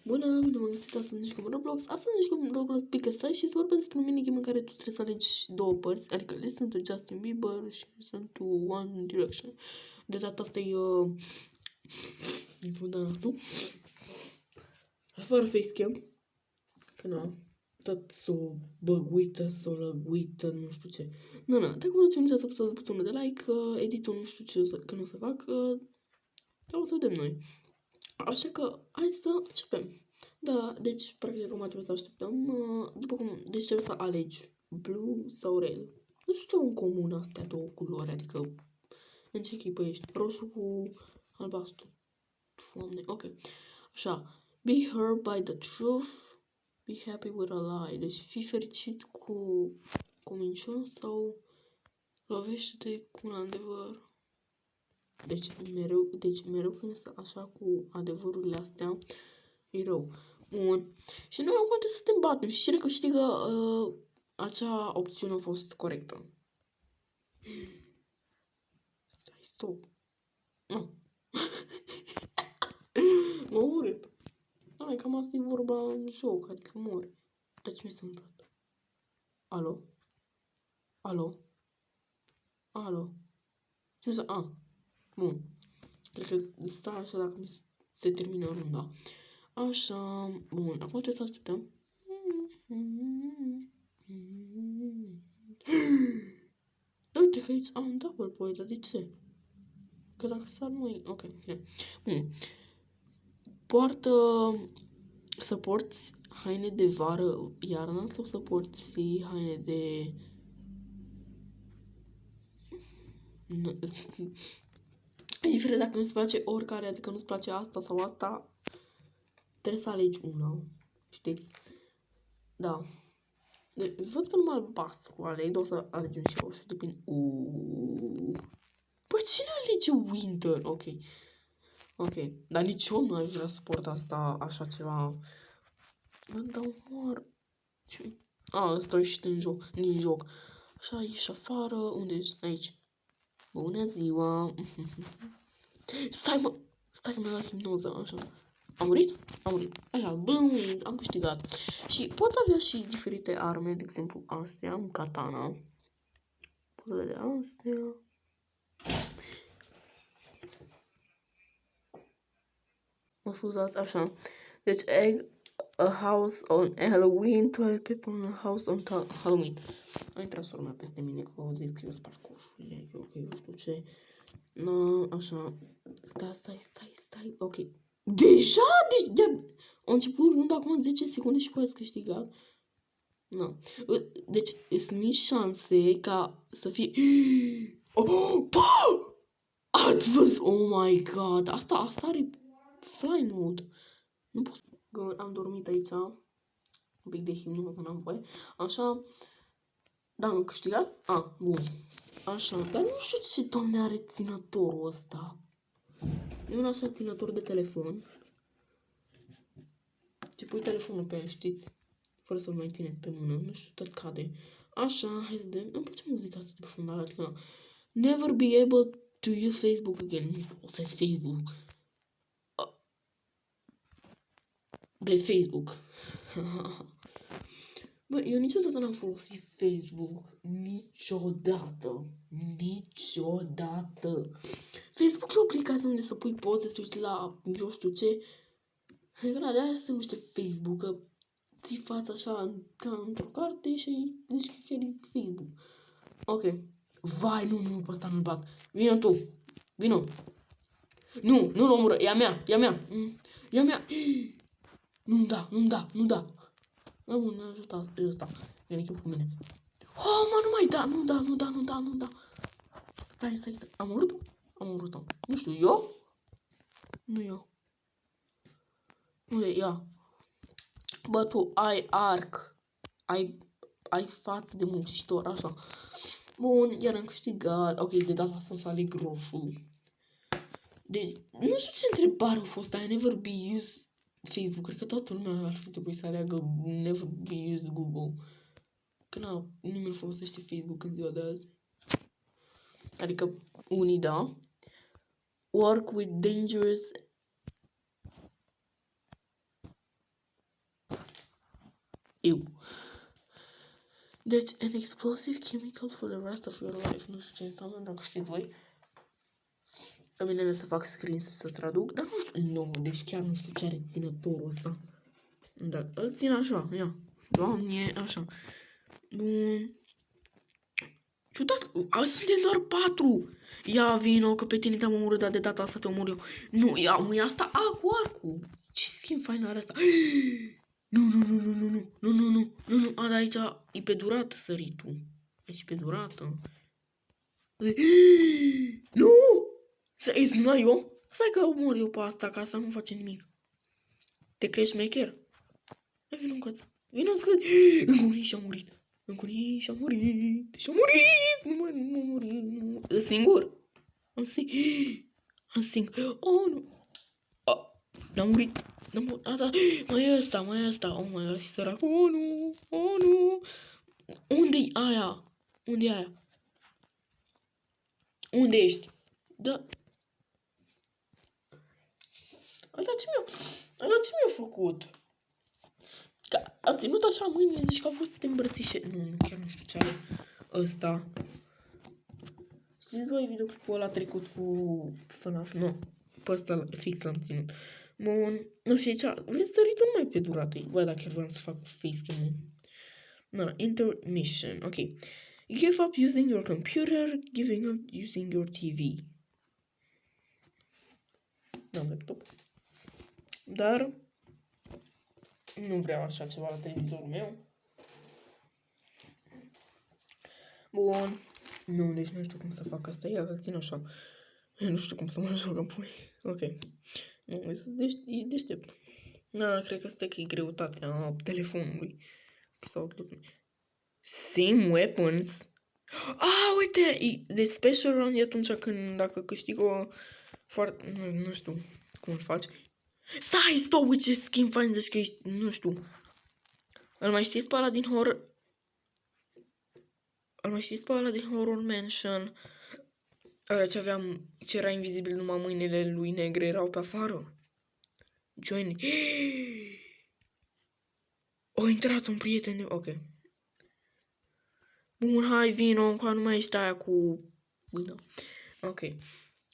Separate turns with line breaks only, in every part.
Bună, bine m-am găsit, astăzi nu jucăm Roblox. Astăzi nu jucăm Roblox Pick a Side și se vorbește despre un minigame în care tu trebuie să alegi două părți, adică Listen to Justin Bieber și Listen to One Direction. De data asta e infundat asta. Fără facecam. Că nu, tot s-o băguită, s-o lăguită, nu știu ce. Nu, dacă vreți să apăsați butonul de like, editul nu știu ce că nu se fac, dar o să vedem noi. Așa că, hai să începem. Da, deci, practic, acum trebuie să așteptăm, după cum, deci trebuie să alegi blue sau red. Nu știu ce au în comun astea două culori, adică, în ce echipă ești? Roșu cu albastru. Doamne, ok. Așa, be hurt by the truth, be happy with a lie. Deci, fii fericit cu minciună sau lovește-te cu un adevăr. Deci mereu când este așa cu adevărurile astea, e rău. Bun. Și noi acum trebuie să te batem. Și cine câștigă, acea opțiune a fost corectă. Stai, stop. Nu. Mă urât. Hai, cam asta e vorba în joc, adică mori. Dar ce mi s-a întâmplat? Alo? Alo? Alo? Ce mi s-a... Bun. Cred că stai așa dacă se termină runda. Așa, bun, acum trebuie să așteptăm. Uite că aici am double point, dar de ce? Că dacă sar nu-i... Ok, bine. Bun. Poartă... Să porți haine de vară, iarnă sau să porți haine de... Indiferent dacă nu-ți place oricare, adică nu-ți place asta sau asta, trebuie să alegi una. Știți? Da. Deci, văd că numai albastru aleg, dar o să alegem și roșu, depinde. Păi cine alege winter? Ok. Ok. Dar nici eu nu aș vrea să port asta, așa ceva. Mă dau mor. Ce? Ăsta a ieșit din joc. Așa, ieși afară. Unde ești? Aici. Bună ziua. Stai, mă. Stai că mi-a dat hipnoză, așa. Am murit? Am murit. Așa, boom, am câștigat. Și poți avea și diferite arme, de exemplu, astea, am katana. Poți vedea astea. Mă scuzați, așa. Deci, egg, a house on Halloween, 12 people in a house on Halloween. A intrat sora mea peste mine, că au zis că eu spart coșurile, ok, nu știu ce. No, așa. Stai, ok. Deja? Deci, a început runda acum 10 secunde și poate să câștigat. No. Deci, sunt mici șanse ca să fie... Oh, ați văzut? Oh my god! Asta are fly mode. Nu pot să... Am dormit aici. Un pic de hipnoză n-am voie. Așa. Da, am câștigat? Bun. Așa. Dar nu știu ce doamne are ținătorul ăsta. E un așa ținător de telefon. Ce pui telefonul pe el, știți? Fără să-l mai țineți pe mână. Nu știu, tot cade. Așa, hai să vedem. Îmi place muzica asta de fundal, adică never be able to use Facebook again. O să Facebook. Pe Facebook. Bă, eu niciodată n-am folosit Facebook. Niciodată. Facebook e o aplicație unde să pui poze, să uiți la eu știu ce. Era de aia se numește Facebook, că ții fața așa ca într-o carte și zici că chiar e Facebook. Ok. Vai, nu, pe ăsta nu-l bat. Vino tu. Vino. Nu-l omoră, e a mea. Nu-mi da. Da, bun, mi-a ajutat ăsta. Vine cu mine. Oh, mă, nu mai da, nu da. Stai. Am omorât-o. Nu știu, eu? Nu eu. Unde e ea? Bă, tu ai arc. Ai față de muncitor, așa. Bun, iar am câștigat. Ok, de data asta o să aleg roșu. Deci, nu știu ce întrebare a fost aia. Never be used Facebook. Cred că toată lumea ar fi trebuit să aleagă never be used Google. Că nimeni folosește Facebook în ziua de azi. Adică unii da. Work with dangerous Eu. Deci, an explosive chemical for the rest of your life. Nu știu ce înseamnă, dacă știți voi. Că bine să fac screen să traduc, dar nu știu. Nu, deci chiar nu știu ce are ținătorul ăsta. Da, îl țin așa, ia. Doamne, așa. Bun. Ciudat, suntem doar 4. Ia vino, că pe tine te-am omorât, dar de data asta te omor eu. Nu, ia mă, asta cu arcul. Ce schimb fain are asta? Nu, a, da, aici e pe durată săritul. Deci pe durată. Nu! Să-i zna eu? Stai că omor eu pe asta, ca să nu face nimic. Te crești mecher? Hai, vino încoață. Vino încoață. Încă unii și-a murit. Încă unii și-a murit. Și-a murit. Nu mă muri. Singur? Am singur. Oh, nu. N-am murit. Da. Mai e ăsta. Oh, mai ăsta, sărac. Oh, nu. Unde-i aia? Unde-i aia? Unde ești? Da. Ala ce mi-a făcut? Că a ținut așa mâinile, zici că a vrut să te îmbrățișe. Nu, chiar nu știu ce are ăsta. Știți voi videoclipul ăla trecut cu FNAF? Nu, pe ăsta fix l-am ținut. Bun, nu știu ce, vreți săritul numai pe durată. Văd dacă vreau să fac facecam-ul. No, intermission, ok. Give up using your computer, giving up using your TV. N-am laptop. Dar nu vreau așa ceva la televizorul meu. Bun. Nu, deci nu știu cum să fac asta. Ia să țin așa. Nu știu cum să mă joc apoi. Ok. Nu, e deștept. Na, cred că asta e greutatea telefonului. Sau same weapons. Uite! Deci special round e atunci când, dacă câștig o foarte... Nu știu cum îl faci. Stai, stop, uite ce skin fain, deci că ești, nu știu. Îl mai știți pe ăla din horror? Îl mai știți pe ăla din Horror Mansion? Ăla ce era invizibil, numai mâinile lui negre erau pe afară? Join. O intrat un prieten de... Ok. Bun, hai, vino, încă nu mai ești aia cu... Bine. Ok.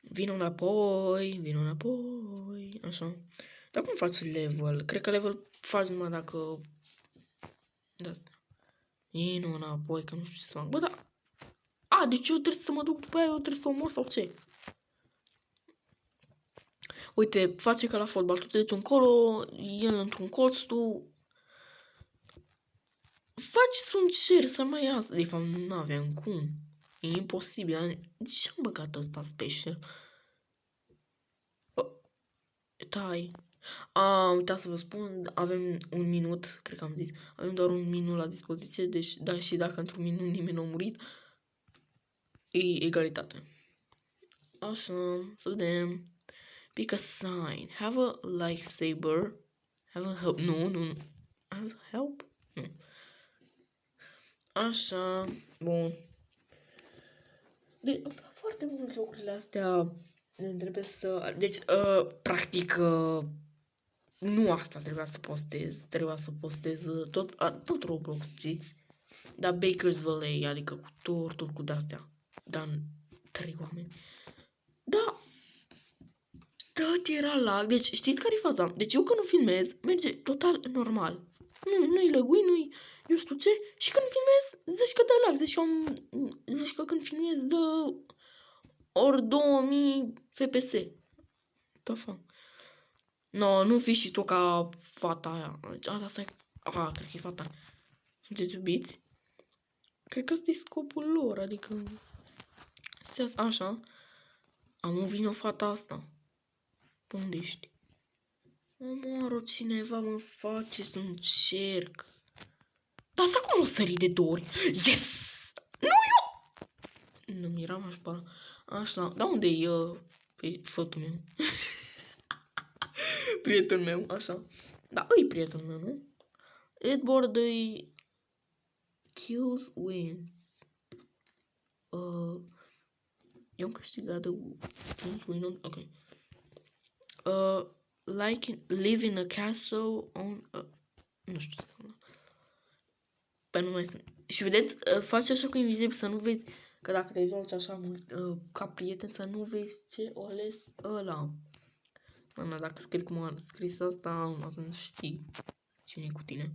Vino înapoi. Așa. Dar cum faci level? Cred că level faci numai dacă... De-asta. Vino înapoi, că nu știu ce să fac. Bă, da... deci eu trebuie să mă duc după aia, eu trebuie să omor sau ce? Uite, face ca la fotbal, tu te duci încolo, el într-un colț, tu... Faci un cer să mai iasă. De fapt, nu aveam cum. E imposibil. De ce am băgat ăsta special? Tai. Am uitat să vă spun, avem un minut, cred că am zis. Avem doar un minut la dispoziție, deci da, și dacă într-un minut nimeni nu a murit, e egalitate. Așa, să vedem. Pick a sign. Have a lightsaber. Have a help. Nu. Have a help? Nu. Așa, bun. Îmi plac foarte mult jocurile astea. Trebuie să... Deci, practic, nu asta trebuia să postez. Trebuia să postez tot Roblox, știți? Dar Baker's Valley, adică cu tot cu de-astea. Dar 3 oameni. Da. Tot era lag. Deci, știți care e faza? Deci eu când nu filmez, merge total normal. Nu-i lăgui, nu-i... Eu știu ce. Și când filmez, zici că dă lag. Zici că când filmez dă... Ori 2000 FPS. The fuck? No, nu fi și tu ca fata aia. Asta e... cred că e fata. Sunteți iubiți? Cred că ăsta e scopul lor, adică... Așa. Am vino fata asta. Unde ești? Omoară cineva, mă faceți un cerc. Dar asta cum o sări de 2 ori? Yes! Nu eu! Nu miram aș para. Așa, dar unde e fătul meu? Prietenul meu, așa. Da, îi prietenul meu, nu? Edward îi... Kills wins. Eu am câștigat de... Ok. Live in a castle on... nu știu ce să fac. Păi nu mai sunt. Și vedeți, faci așa cu invizibil să nu vezi, că dacă te joci așa mult ca prieten, să nu vezi ce o ales ăla. Ana, dacă scrii cum a scris asta, atunci știi cine e cu tine.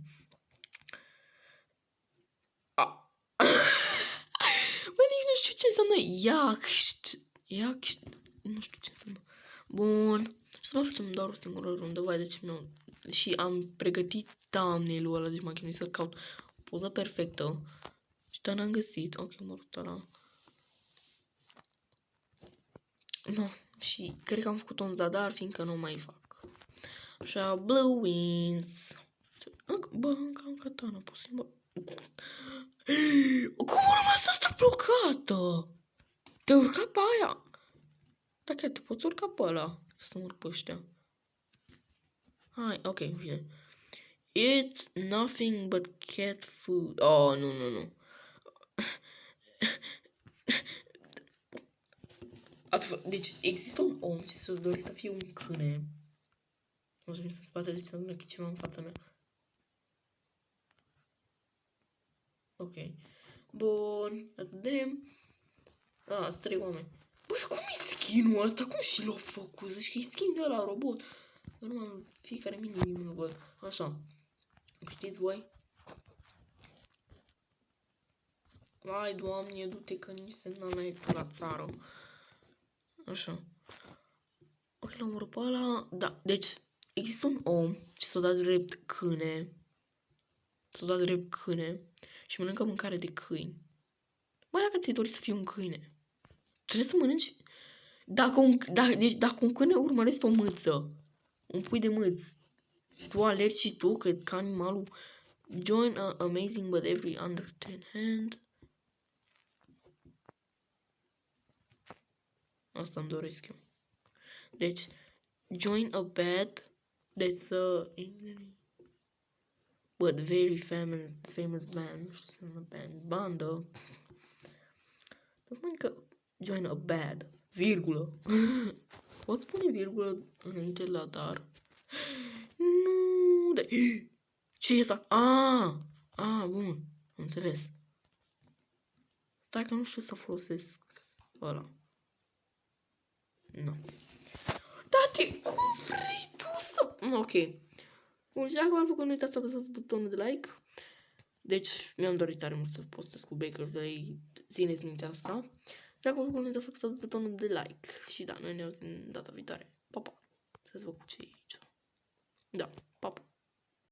Bă, nici nu știu ce înseamnă Iact. Iact. Nu știu ce înseamnă. Bun. Și să mai facem doar o singură rundă. Vai, deci mi-am... Și am pregătit thumbnail-ul ăla, deci m-am chinuit să caut o poză perfectă. Și dar n-am găsit. Ok, mă rog, ăla. Nu. Și cred că am făcut-o în zadar, fiindcă nu mai fac. Așa, Blue Wings. Bă, încă am katana, posibil. Cum urma asta blocată? Te-ai urcat pe aia? Da, chiar te poți urca pe ăla. Să mă urc pe ăștia. Hai, ok, bine. It's nothing but cat food. Oh, nu. Deci există un om ce se dori să fie un câine. Nu știu să spate de ce să nu ceva în fața mea. Ok. Bun, să vedem. Sunt 3 oameni. Băi, cum e skin-ul ăsta? Cum și l-a făcut? Zici că e skin de ăla robot. Eu nu am fiecare minim nu văd. Așa. Știți voi? Vai, Doamne, du-te că nici semnal n-ai tu la țară. Așa. Ok, l-am urât pe ăla. Da, deci există un om ce s-a dat drept câine. S-a dat drept câine și mănâncă mâncare de câini. Mai dacă ți-ai dori să fii un câine, trebuie să mănânci... Deci dacă un câine urmărește o mâță, un pui de mâț, tu alergi și tu, că ca animalul. Join a amazing but every under 10 hand. Asta îmi doresc eu. Deci, join a bad that's but very famous band. Nu știu ce înseamnă band. Bandă. Dar că join a bad. Virgulă. Poți spune virgulă înainte la dar? Nu, de... Ce e asta? Bun. Am înțeles. Stai că nu știu să folosesc ăla. Nu. Tati, cum vrei tu să... Ok. Bun, și dacă v-a plăcut, nu uitați să apăsați butonul de like. Deci, mi-am dorit tare mult să postez cu Baker Valley. Țineți mintea asta. Dacă v-a plăcut, nu uitați să apăsați butonul de like. Și da, noi ne auzim data viitoare. Pa, pa. Să-ți văd cu ce e aici. Da, pa, pa.